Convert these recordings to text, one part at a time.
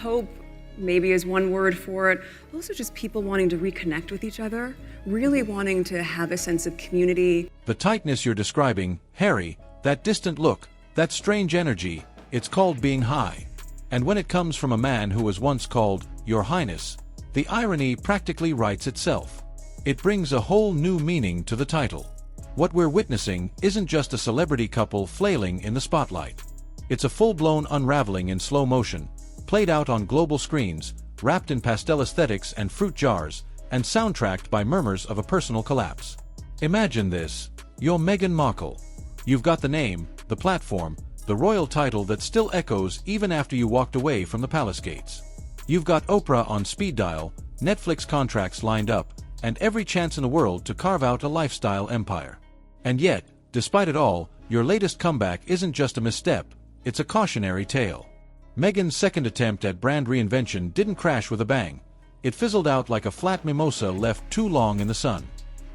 Hope maybe is one word for it. Also just people wanting to reconnect with each other, really wanting to have a sense of community. The tightness you're describing, Harry, that distant look, that strange energy, it's called being high. And when it comes from a man who was once called Your Highness, the irony practically writes itself. It brings a whole new meaning to the title. What we're witnessing isn't just a celebrity couple flailing in the spotlight. It's a full-blown unraveling in slow motion, played out on global screens, wrapped in pastel aesthetics and fruit jars, and soundtracked by murmurs of a personal collapse. Imagine this. You're Meghan Markle. You've got the name, the platform, the royal title that still echoes even after you walked away from the palace gates. You've got Oprah on speed dial, Netflix contracts lined up, and every chance in the world to carve out a lifestyle empire. And yet, despite it all, your latest comeback isn't just a misstep, it's a cautionary tale. Meghan's second attempt at brand reinvention didn't crash with a bang. It fizzled out like a flat mimosa left too long in the sun.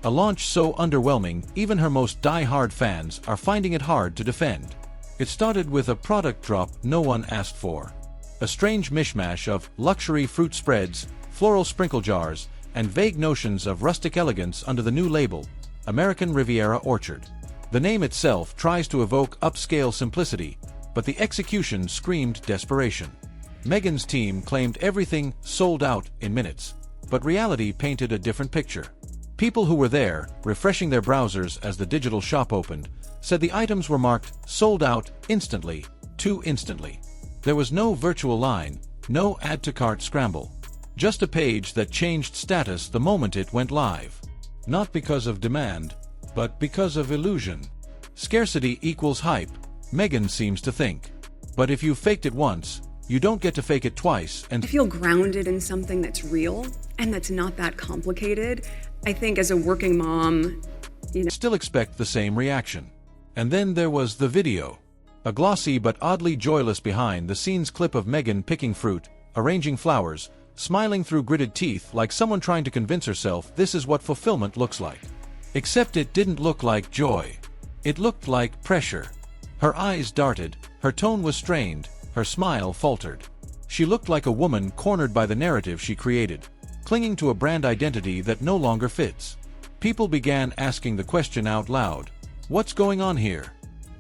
A launch so underwhelming, even her most die-hard fans are finding it hard to defend. It started with a product drop no one asked for. A strange mishmash of luxury fruit spreads, floral sprinkle jars, and vague notions of rustic elegance under the new label, American Riviera Orchard. The name itself tries to evoke upscale simplicity, but the execution screamed desperation. Meghan's team claimed everything sold out in minutes, but reality painted a different picture. People who were there, refreshing their browsers as the digital shop opened, said the items were marked sold out instantly, too instantly. There was no virtual line, no add-to-cart scramble. Just a page that changed status the moment it went live. Not because of demand, but because of illusion. Scarcity equals hype, Meghan seems to think. But if you faked it once, you don't get to fake it twice. And I feel grounded in something that's real and that's not that complicated. I think as a working mom, still expect the same reaction. And then there was the video. A glossy but oddly joyless behind-the-scenes clip of Meghan picking fruit, arranging flowers, smiling through gritted teeth like someone trying to convince herself this is what fulfillment looks like. Except it didn't look like joy. It looked like pressure. Her eyes darted, her tone was strained, her smile faltered. She looked like a woman cornered by the narrative she created, clinging to a brand identity that no longer fits. People began asking the question out loud. What's going on here?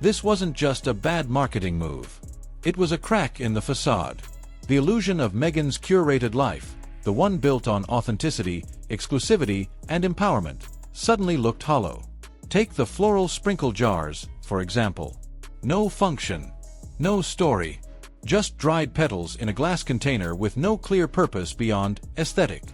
This wasn't just a bad marketing move. It was a crack in the facade. The illusion of Meghan's curated life, the one built on authenticity, exclusivity, and empowerment, suddenly looked hollow. Take the floral sprinkle jars, for example. No function. No story. Just dried petals in a glass container with no clear purpose beyond aesthetic.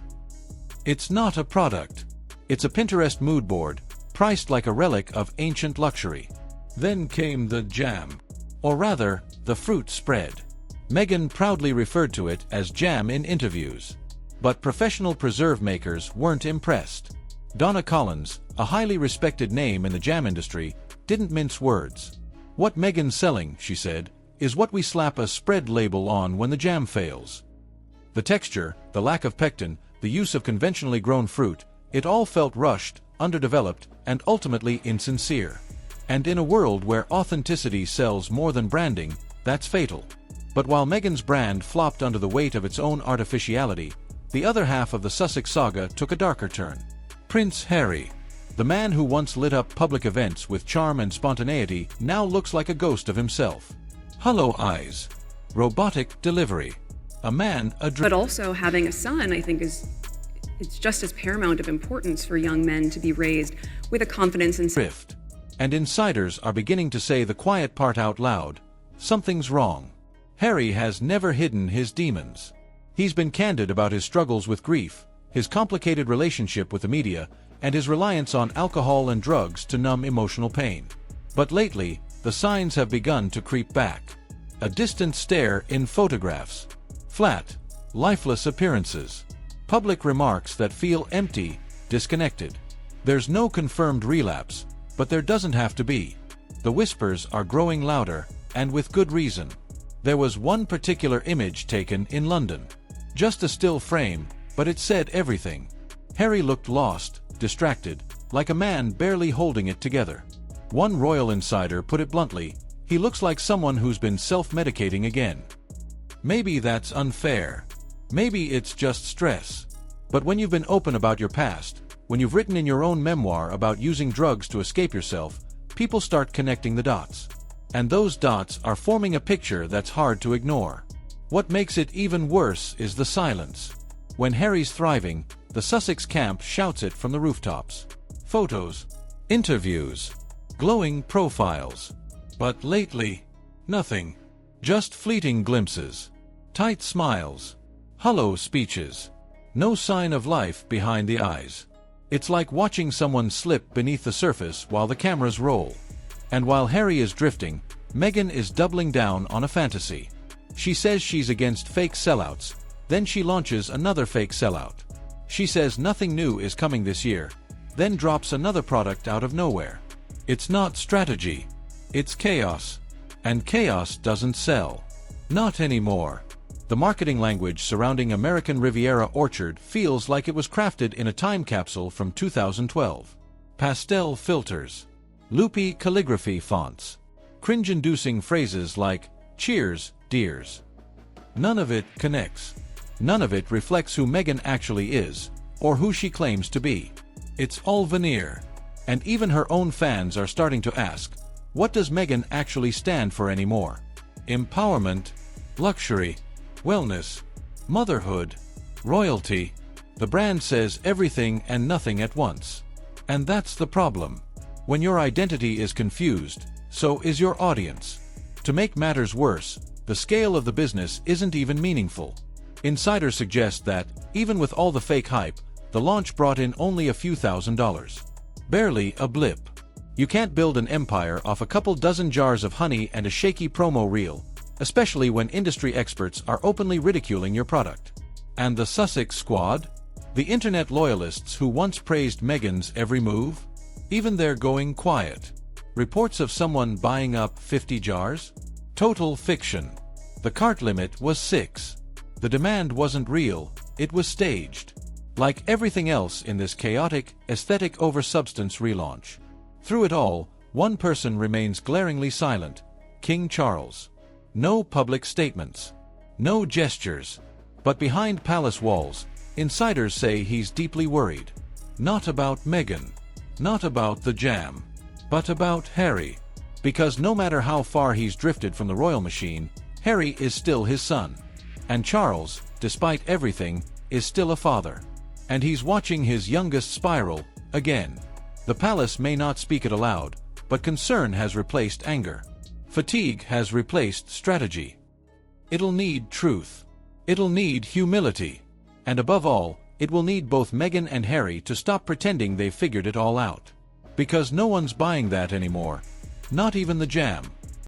It's not a product. It's a Pinterest mood board, priced like a relic of ancient luxury. Then came the jam. Or rather, the fruit spread. Meghan proudly referred to it as jam in interviews. But professional preserve makers weren't impressed. Donna Collins, a highly respected name in the jam industry, didn't mince words. What Meghan's selling, she said, is what we slap a spread label on when the jam fails. The texture, the lack of pectin, the use of conventionally grown fruit, it all felt rushed, underdeveloped, and ultimately insincere. And in a world where authenticity sells more than branding, that's fatal. But while Meghan's brand flopped under the weight of its own artificiality, the other half of the Sussex saga took a darker turn. Prince Harry, the man who once lit up public events with charm and spontaneity, now looks like a ghost of himself. Hollow eyes. Robotic delivery. A man, But also having a son, I think, it's just as paramount of importance for young men to be raised with a confidence and drift. And insiders are beginning to say the quiet part out loud. Something's wrong. Harry has never hidden his demons. He's been candid about his struggles with grief, his complicated relationship with the media, and his reliance on alcohol and drugs to numb emotional pain. But lately, the signs have begun to creep back. A distant stare in photographs. Flat, lifeless appearances. Public remarks that feel empty, disconnected. There's no confirmed relapse, but there doesn't have to be. The whispers are growing louder, and with good reason. There was one particular image taken in London. Just a still frame, but it said everything. Harry looked lost, distracted, like a man barely holding it together. One royal insider put it bluntly, he looks like someone who's been self-medicating again. Maybe that's unfair. Maybe it's just stress. But when you've been open about your past, when you've written in your own memoir about using drugs to escape yourself, people start connecting the dots. And those dots are forming a picture that's hard to ignore. What makes it even worse is the silence. When Harry's thriving, the Sussex camp shouts it from the rooftops. Photos, interviews, glowing profiles. But lately, nothing. Just fleeting glimpses. Tight smiles. Hollow speeches. No sign of life behind the eyes. It's like watching someone slip beneath the surface while the cameras roll. And while Harry is drifting, Meghan is doubling down on a fantasy. She says she's against fake sellouts, then she launches another fake sellout. She says nothing new is coming this year, then drops another product out of nowhere. It's not strategy. It's chaos. And chaos doesn't sell. Not anymore. The marketing language surrounding American Riviera Orchard feels like it was crafted in a time capsule from 2012. Pastel filters. Loopy calligraphy fonts. Cringe-inducing phrases like, "Cheers, dears." None of it connects. None of it reflects who Meghan actually is, or who she claims to be. It's all veneer. And even her own fans are starting to ask, what does Meghan actually stand for anymore? Empowerment, luxury, wellness, motherhood, royalty. The brand says everything and nothing at once. And that's the problem. When your identity is confused, so is your audience. To make matters worse, the scale of the business isn't even meaningful. Insiders suggest that, even with all the fake hype, the launch brought in only a few $1,000s. Barely a blip. You can't build an empire off a couple dozen jars of honey and a shaky promo reel, especially when industry experts are openly ridiculing your product. And the Sussex squad? The internet loyalists who once praised Meghan's every move? Even they're going quiet. Reports of someone buying up 50 jars? Total fiction. The cart limit was 6. The demand wasn't real, it was staged. Like everything else in this chaotic, aesthetic over substance relaunch. Through it all, one person remains glaringly silent: King Charles. No public statements. No gestures. But behind palace walls, insiders say he's deeply worried. Not about Meghan. Not about the jam. But about Harry. Because no matter how far he's drifted from the royal machine, Harry is still his son. And Charles, despite everything, is still a father. And he's watching his youngest spiral, again. The palace may not speak it aloud, but concern has replaced anger. Fatigue has replaced strategy. It'll need truth. It'll need humility. And above all, it will need both Meghan and Harry to stop pretending they've figured it all out. Because no one's buying that anymore. Not even the jam.